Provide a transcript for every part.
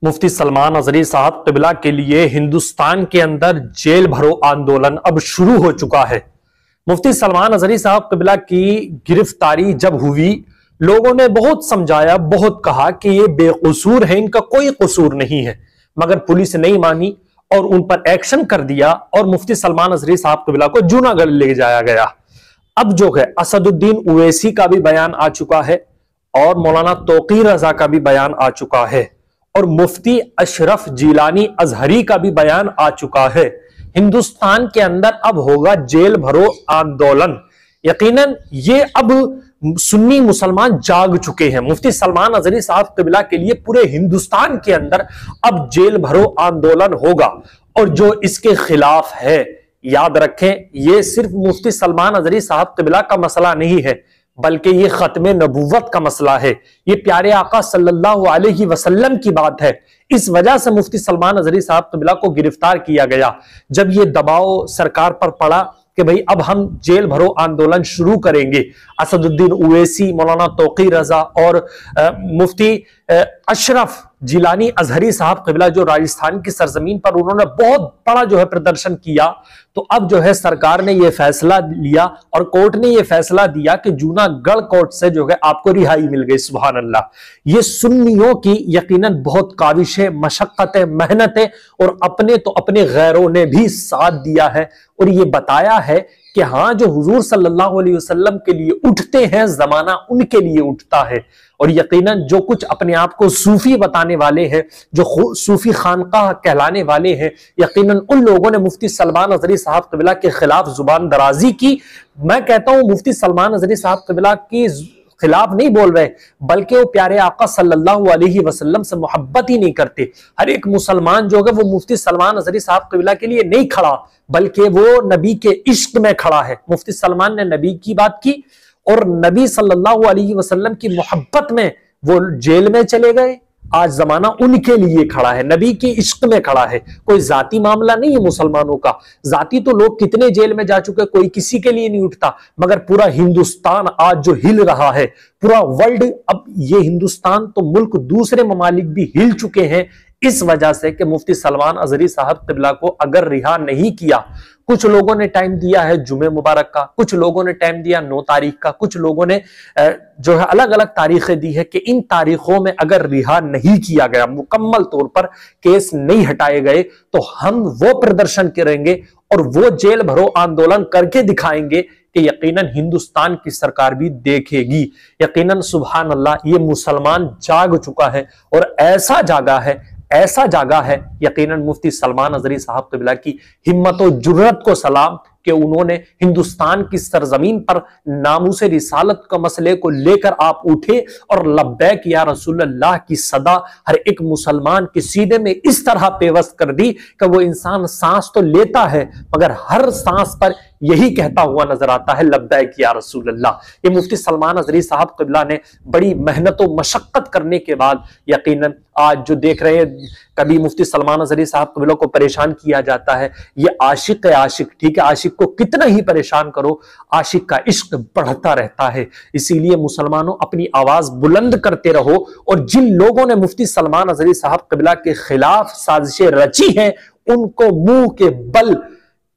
मुफ्ती सलमान अजहरी साहब क़िबला के लिए हिंदुस्तान के अंदर जेल भरो आंदोलन अब शुरू हो चुका है। मुफ्ती सलमान अजहरी साहब क़िबला की गिरफ्तारी जब हुई, लोगों ने बहुत समझाया, बहुत कहा कि ये बेकसूर है, इनका कोई कसूर नहीं है, मगर पुलिस नहीं मानी और उन पर एक्शन कर दिया और मुफ्ती सलमान अजहरी साहब क़िबला को जूनागढ़ ले जाया गया। अब जो है असदुद्दीन ओवैसी का भी बयान आ चुका है और मौलाना तौकीर रजा का भी बयान आ चुका है और मुफ्ती अशरफ जिलानी अजहरी का भी बयान आ चुका है। हिंदुस्तान के अंदर अब होगा जेल भरो आंदोलन। यकीनन ये अब सुन्नी मुसलमान जाग चुके हैं। मुफ्ती सलमान अजहरी साहब क़िबला के लिए पूरे हिंदुस्तान के अंदर अब जेल भरो आंदोलन होगा और जो इसके खिलाफ है, याद रखें, ये सिर्फ मुफ्ती सलमान अजहरी साहब क़िबला का मसला नहीं है, बल्कि ये खत्मे नबूवत का मसला है। ये प्यारे आका सल्लल्लाहु अलैहि वसल्लम की बात है। इस वजह से मुफ्ती सलमान अजहरी साहब क़िबला को गिरफ्तार किया गया। जब ये दबाव सरकार पर पड़ा कि भाई अब हम जेल भरो आंदोलन शुरू करेंगे, असदुद्दीन ओवैसी, मौलाना तौकीर रजा और मुफ्ती अशरफ जिलानी अजहरी साहब क़िबला जो राजस्थान की सरजमीन पर उन्होंने बहुत बड़ा जो है प्रदर्शन किया, तो अब जो है सरकार ने यह फैसला लिया और कोर्ट ने यह फैसला दिया कि जूनागढ़ कोर्ट से जो है आपको रिहाई मिल गई। सुभान अल्लाह। ये सुन्नियों की यकीनन बहुत काविशें, मशक्कतें, मेहनतें और अपने तो अपने गैरों ने भी साथ दिया है और ये बताया है कि हाँ, जो हुजूर सल्लल्लाहु अलैहि वसल्लम के लिए उठते हैं, जमाना उनके लिए उठता है। और यकीनन जो कुछ अपने आप को सूफी बताने वाले हैं, जो सूफी खानकाह कहलाने वाले हैं, यकीनन उन लोगों ने मुफ्ती सलमान अजहरी साहब क़िबला के खिलाफ जुबान दराजी की। मैं कहता हूं मुफ्ती सलमान अजहरी साहब क़िबला की खिलाफ नहीं बोल रहे, बल्कि वो प्यारे आका सल्लल्लाहु अलैहि वसल्लम से मोहब्बत ही नहीं करते। हर एक मुसलमान जो है वो मुफ्ती सलमान अजहरी साहब क़िबला के लिए नहीं खड़ा, बल्कि वो नबी के इश्क में खड़ा है। मुफ्ती सलमान ने नबी की बात की और नबी सल्लल्लाहु अलैहि वसल्लम की मोहब्बत में वो जेल में चले गए। आज जमाना उनके लिए खड़ा है, नबी के इश्क में खड़ा है। कोई जाती मामला नहीं है मुसलमानों का। जाती तो लोग कितने जेल में जा चुके, कोई किसी के लिए नहीं उठता, मगर पूरा हिंदुस्तान आज जो हिल रहा है, पूरा वर्ल्ड, अब ये हिंदुस्तान तो मुल्क दूसरे ममालिक भी हिल चुके हैं इस वजह से कि मुफ्ती सलमान अजहरी साहब क़िबला को अगर रिहा नहीं किया। कुछ लोगों ने टाइम दिया है जुमे मुबारक का, कुछ लोगों ने टाइम दिया 9 तारीख का, कुछ लोगों ने जो है अलग अलग तारीखें दी है कि इन तारीखों में अगर रिहा नहीं किया गया, मुकम्मल तौर पर केस नहीं हटाए गए, तो हम वो प्रदर्शन करेंगे और वो जेल भरो आंदोलन करके दिखाएंगे कि यकीनन हिंदुस्तान की सरकार भी देखेगी। यकीनन सुभान अल्लाह, ये मुसलमान जाग चुका है और ऐसा जागा है यकीनन मुफ्ती सलमान अजहरी साहब क़िबला की हिम्मत और जुर्रत को सलाम कि उन्होंने हिंदुस्तान की सरजमीन पर नामूस रिसालत का मसले को लेकर आप उठे और लब्बैक या रसूलल्लाह की सदा हर एक मुसलमान के सीने में इस तरह पेवस्त कर दी कि वो इंसान सांस तो लेता है मगर हर सांस पर यही कहता हुआ नजर आता है, लब्बैक या रसूलल्लाह। ये मुफ्ती सलमान अजहरी साहब क़िबला ने बड़ी मेहनत और मशक्कत करने के बाद यकीनन आज जो देख रहे हैं, कभी मुफ्ती सलमान अजहरी साहब क़िबला को परेशान किया जाता है, ये आशिक है, आशिक, ठीक है, आशिक को कितना ही परेशान करो, आशिक का इश्क बढ़ता रहता है। इसीलिए मुसलमानों अपनी आवाज बुलंद करते रहो और जिन लोगों ने मुफ्ती सलमान अजहरी साहब क़िबला के खिलाफ साजिशें रची हैं, उनको मुंह के बल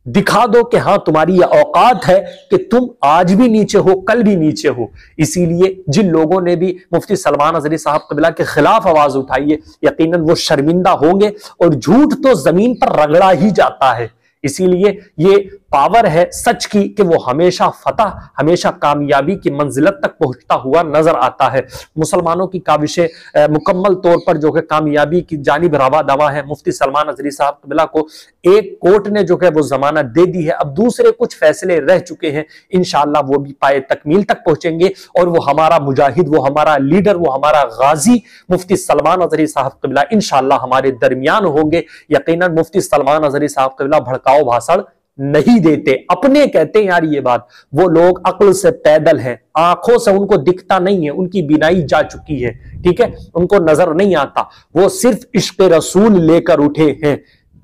दिखा दो कि हाँ, तुम्हारी यह औकात है कि तुम आज भी नीचे हो, कल भी नीचे हो। इसीलिए जिन लोगों ने भी मुफ्ती सलमान अजहरी साहब क़िबला के खिलाफ आवाज उठाई है, यकीनन वो शर्मिंदा होंगे और झूठ तो जमीन पर रगड़ा ही जाता है। इसीलिए ये पावर है सच की कि वो हमेशा फतह, हमेशा कामयाबी की मंजिलत तक पहुंचता हुआ नजर आता है। मुसलमानों की काविशें मुकम्मल तौर पर जो है कामयाबी की जानिब रवा दवा है। मुफ्ती सलमान अजहरी साहब क़िबला को एक कोर्ट ने जो है वो जमानत दे दी है, अब दूसरे कुछ फैसले रह चुके हैं, इंशाअल्लाह वो भी पाए तकमील तक पहुंचेंगे और वो हमारा मुजाहिद, वो हमारा लीडर, वो हमारा गाजी मुफ्ती सलमान अजहरी साहब क़िबला इंशाअल्लाह हमारे दरमियान होंगे। यकीनन मुफ्ती सलमान अजहरी साहब क़िबला भड़काऊ भाषण नहीं देते, अपने कहते हैं यार ये बात। वो लोग अक्ल से पैदल हैं, आंखों से उनको दिखता नहीं है, उनकी बिनाई जा चुकी है, ठीक है, उनको नजर नहीं आता। वो सिर्फ इश्क रसूल लेकर उठे हैं।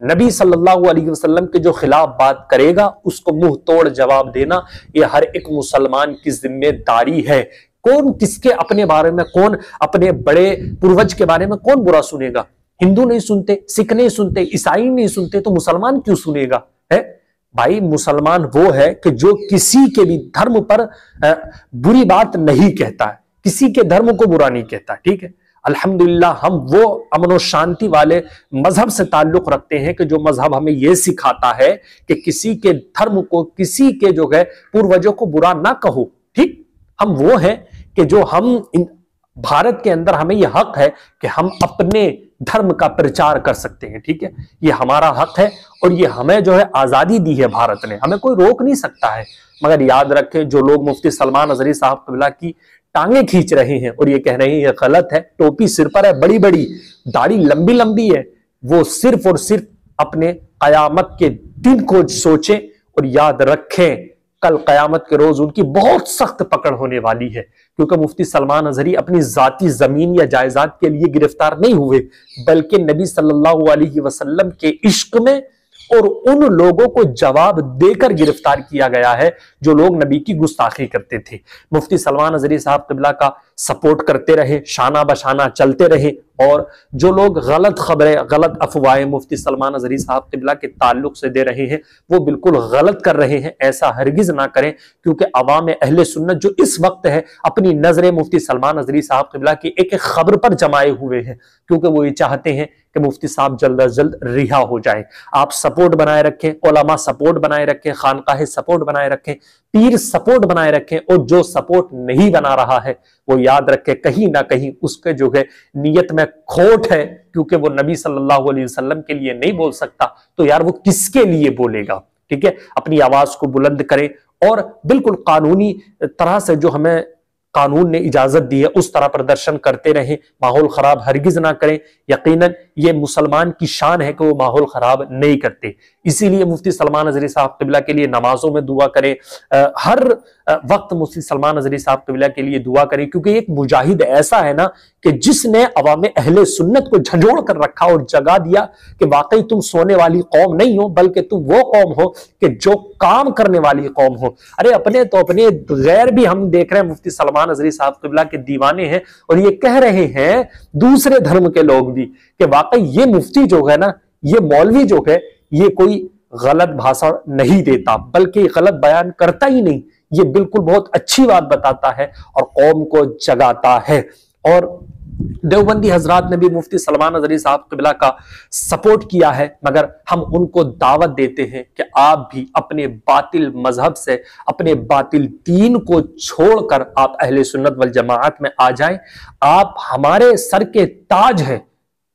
नबी सल्लल्लाहु अलैहि वसल्लम के जो खिलाफ बात करेगा उसको मुंह तोड़ जवाब देना ये हर एक मुसलमान की जिम्मेदारी है। कौन किसके अपने बारे में, कौन अपने बड़े पूर्वज के बारे में कौन बुरा सुनेगा। हिंदू नहीं सुनते, सिख नहीं सुनते, ईसाई नहीं सुनते, तो मुसलमान क्यों सुनेगा? है भाई, मुसलमान वो है कि जो किसी के भी धर्म पर बुरी बात नहीं कहता है, किसी के धर्म को बुरा नहीं कहता। ठीक है, अल्हम्दुलिल्लाह हम वो अमन और शांति वाले मजहब से ताल्लुक रखते हैं कि जो मजहब हमें यह सिखाता है कि किसी के धर्म को, किसी के जो है पूर्वजों को बुरा ना कहो। ठीक, हम वो हैं कि जो हम भारत के अंदर हमें यह हक है कि हम अपने धर्म का प्रचार कर सकते हैं। ठीक है, ये हमारा हक है और ये हमें जो है आजादी दी है भारत ने, हमें कोई रोक नहीं सकता है। मगर याद रखें, जो लोग मुफ्ती सलमान अजहरी साहब क़िबला की टांगे खींच रहे हैं और ये कह रहे हैं ये गलत है, टोपी सिर पर है, बड़ी बड़ी दाढ़ी लंबी लंबी है, वो सिर्फ और सिर्फ अपने कयामत के दिन को सोचें और याद रखें कल कयामत के रोज उनकी बहुत सख्त पकड़ होने वाली है। क्योंकि मुफ्ती सलमान अजहरी अपनी जाती जमीन या जायदाद के लिए गिरफ्तार नहीं हुए, बल्कि नबी सल्लल्लाहु अलैहि वसल्लम के इश्क में और उन लोगों को जवाब देकर गिरफ्तार किया गया है जो लोग नबी की गुस्ताखी करते थे। मुफ्ती सलमान अजहरी साहब क़िबला का सपोर्ट करते रहे, शाना बशाना चलते रहे, और जो लोग गलत खबरें, गलत अफवाहें मुफ्ती सलमान अजहरी साहब क़िबला के ताल्लुक से दे रहे हैं, वो बिल्कुल गलत कर रहे हैं। ऐसा हरगिज ना करें, क्योंकि अवाम अहले सुन्नत जो इस वक्त है अपनी नजरें मुफ्ती सलमान अजहरी साहब क़िबला की एक एक खबर पर जमाए हुए हैं, क्योंकि वो ये चाहते हैं कि मुफ्ती साहब जल्द अज जल्द रिहा हो जाए। आप सपोर्ट बनाए रखें, उलमा सपोर्ट बनाए रखें, खानकाह सपोर्ट बनाए रखें, पीर सपोर्ट बनाए रखें, और जो सपोर्ट नहीं बना रहा है वो याद रखे कहीं ना कहीं उसके जो है नीयत में खोट है, क्योंकि वो नबी सल्लल्लाहु अलैहि वसल्लम के लिए नहीं बोल सकता, तो यार वो किसके लिए बोलेगा? ठीक है, अपनी आवाज को बुलंद करें और बिल्कुल कानूनी तरह से जो हमें कानून ने इजाजत दी है उस तरह प्रदर्शन करते रहें, माहौल खराब हरगिज ना करें। यकीनन ये मुसलमान की शान है कि वो माहौल खराब नहीं करते। इसीलिए मुफ्ती सलमान अजहरी साहब क़िबला के लिए नमाजों में दुआ करें, हर वक्त मुफ्ती सलमान अजहरी साहब क़िबला के लिए दुआ करें, क्योंकि एक मुजाहिद ऐसा है ना कि जिसने अवाम अहले सुन्नत को झंझोड़ कर रखा और जगा दिया कि वाकई तुम सोने वाली कौम नहीं हो, बल्कि तुम वो कौम हो कि जो काम करने वाली कौम हो। अरे अपने तो अपने गैर भी हम देख रहे हैं मुफ्ती सलमान अजहरी साहब क़िबला के दीवाने हैं, और ये कह रहे हैं दूसरे धर्म के लोग भी कि वाकई ये मुफ्ती जो है ना, ये मौलवी जो है, ये कोई गलत भाषण नहीं देता, बल्कि गलत बयान करता ही नहीं, ये बिल्कुल बहुत अच्छी बात बताता है और कौम को जगाता है। और देवबंदी हजरात ने भी मुफ्ती सलमान अजहरी साहब क़िबला का सपोर्ट किया है, मगर हम उनको दावत देते हैं कि आप भी अपने बातिल मजहब से, अपने बातिल दीन को छोड़कर आप अहले सुन्नत वल जमाअत में आ जाएं। आप हमारे सर के ताज हैं।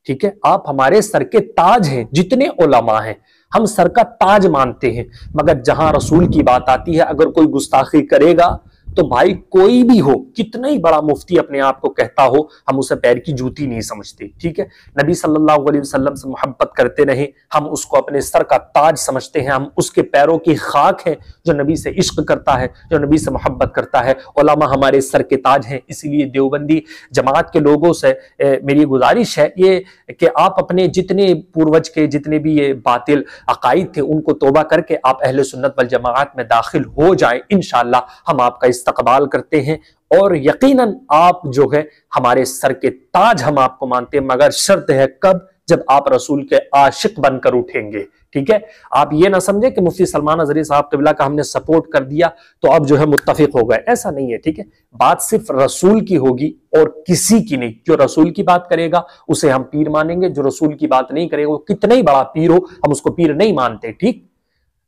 ठीक है, आप हमारे सर के ताज हैं, जितने उलमा हैं हम सर का ताज मानते हैं, मगर जहां रसूल की बात आती है, अगर कोई गुस्ताखी करेगा तो भाई कोई भी हो, कितना ही बड़ा मुफ्ती अपने आप को कहता हो, हम उसे पैर की जूती नहीं समझते। ठीक है, नबी सल्लल्लाहु अलैहि वसल्लम से मोहब्बत करते रहे, हम उसको अपने सर का ताज समझते हैं, हम उसके पैरों की खाक है जो नबी से इश्क करता है, जो नबी से मोहब्बत करता है। उलमा हमारे सर के ताज हैं। इसीलिए देवबंदी जमात के लोगों से मेरी गुजारिश है ये कि आप अपने जितने पूर्वज के जितने भी ये बातिल अकाइद थे उनको तौबा करके आप अहले सुन्नत वल जमाअत में दाखिल हो जाएं। इंशाअल्लाह हम आपका इस्तकबाल करते हैं, और यकीनन आप जो है हमारे सर के ताज हम आपको मानते हैं, मगर शर्त है कब? जब आप रसूल के आशिक बनकर उठेंगे। ठीक है, आप ये ना समझे कि मुफ्ती सलमान अजहरी साहब क़िबला का हमने सपोर्ट कर दिया तो अब जो है मुत्तफिक हो गए, ऐसा नहीं है। ठीक है, बात सिर्फ रसूल की होगी और किसी की नहीं। जो रसूल की बात करेगा उसे हम पीर मानेंगे, जो रसूल की बात नहीं करेगा वो कितना ही बड़ा पीर हो हम उसको पीर नहीं मानते। ठीक,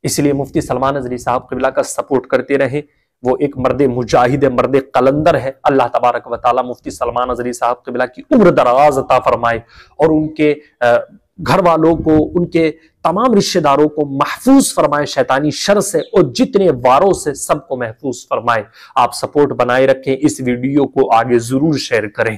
इसलिए मुफ्ती सलमान अजहरी साहब क़िबला का सपोर्ट करते रहे। वो एक मर्द मुजाहिद, मर्द कलंदर है। अल्लाह तबारक व तआला मुफ्ती सलमान अजहरी साहब क़िबला की उम्र दराज अता फरमाए और उनके घर वालों को, उनके तमाम रिश्तेदारों को महफूज फरमाए शैतानी शर से, और जितने वारों से सबको महफूज फरमाए। आप सपोर्ट बनाए रखें, इस वीडियो को आगे जरूर शेयर करें।